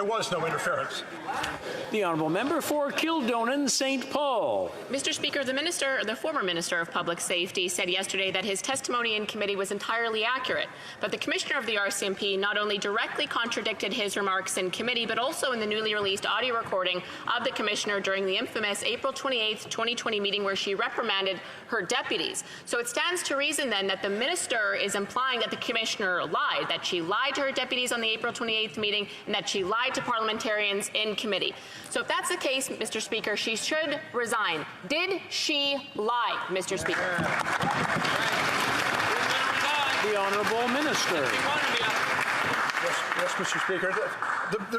there was no interference. The honourable member for Kildonan St. Paul. Mr. Speaker, the former Minister of Public Safety said yesterday that his testimony in committee was entirely accurate, but the Commissioner of the RCMP not only directly contradicted his remarks in committee, but also in the newly released audio recording of the Commissioner during the infamous April 28, 2020 meeting where she reprimanded her deputies. So it stands to reason then that the Minister is implying that the Commissioner lied, that she lied to her deputies on the April 28th meeting, and that she lied to parliamentarians in committee. So if that's the case, Mr. Speaker, she should resign. Did she lie, Mr. Speaker? The Honourable Minister. Yes, Mr. Speaker.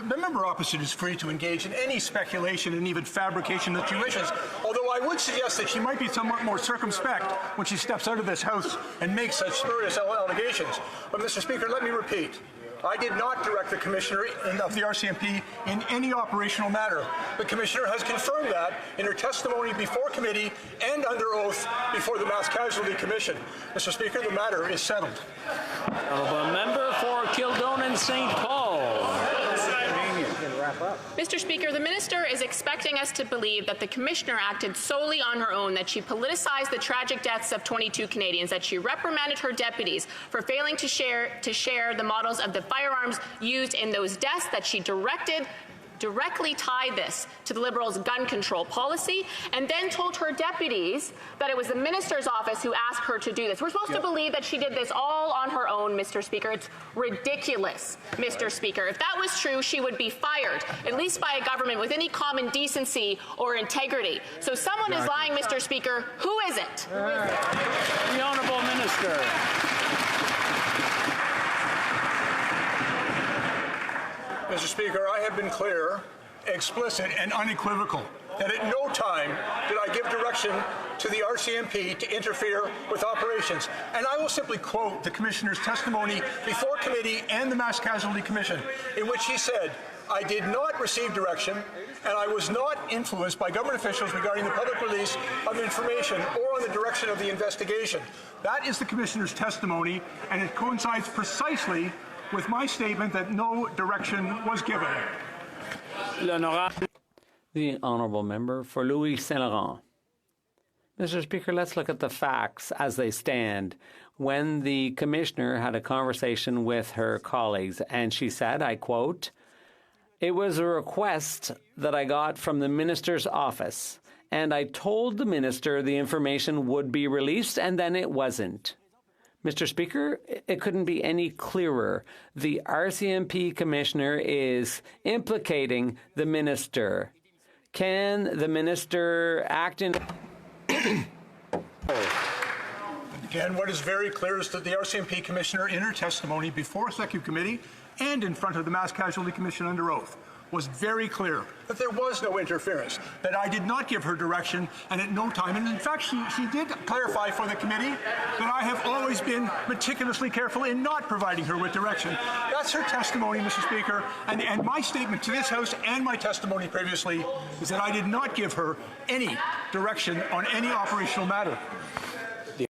The member opposite is free to engage in any speculation and even fabrication that she wishes, although I would suggest that she might be somewhat more circumspect when she steps out of this House and makes such spurious allegations. But, Mr. Speaker, let me repeat. I did not direct the Commissioner of the RCMP in any operational matter. The Commissioner has confirmed that in her testimony before committee and under oath before the Mass Casualty Commission. Mr. Speaker, the matter is settled. Honourable member for Kildonan St. Paul. Mr. Speaker, the Minister is expecting us to believe that the Commissioner acted solely on her own, that she politicized the tragic deaths of 22 Canadians, that she reprimanded her deputies for failing to share the models of the firearms used in those deaths, that she directly tied this to the Liberals' gun control policy, and then told her deputies that it was the Minister's office who asked her to do this. We're supposed to believe that she did this all on her own, Mr. Speaker. It's ridiculous, Mr. Speaker. If that was true, she would be fired, at least by a government with any common decency or integrity. So someone is lying, Mr. Speaker. Who is it? The Honourable Minister. Mr. Speaker, I have been clear, explicit, and unequivocal that at no time did I give direction to the RCMP to interfere with operations. And I will simply quote the Commissioner's testimony before committee and the Mass Casualty Commission, in which he said, "I did not receive direction, and I was not influenced by government officials regarding the public release of information or on the direction of the investigation." That is the Commissioner's testimony, and it coincides precisely with my statement that no direction was given. The Honourable Member for Louis Saint Laurent. Mr. Speaker, let's look at the facts as they stand. When the Commissioner had a conversation with her colleagues, and she said, I quote, "It was a request that I got from the Minister's office, and I told the Minister the information would be released, and then it wasn't." Mr. Speaker, it couldn't be any clearer. The RCMP Commissioner is implicating the Minister. Can the Minister act in... Again, what is very clear is that the RCMP Commissioner, in her testimony before Executive Committee and in front of the Mass Casualty Commission under oath, was very clear that there was no interference, that I did not give her direction, and at no time, and in fact she did clarify for the committee that I have always been meticulously careful in not providing her with direction. That's her testimony, Mr. Speaker, and my statement to this House and my testimony previously is that I did not give her any direction on any operational matter.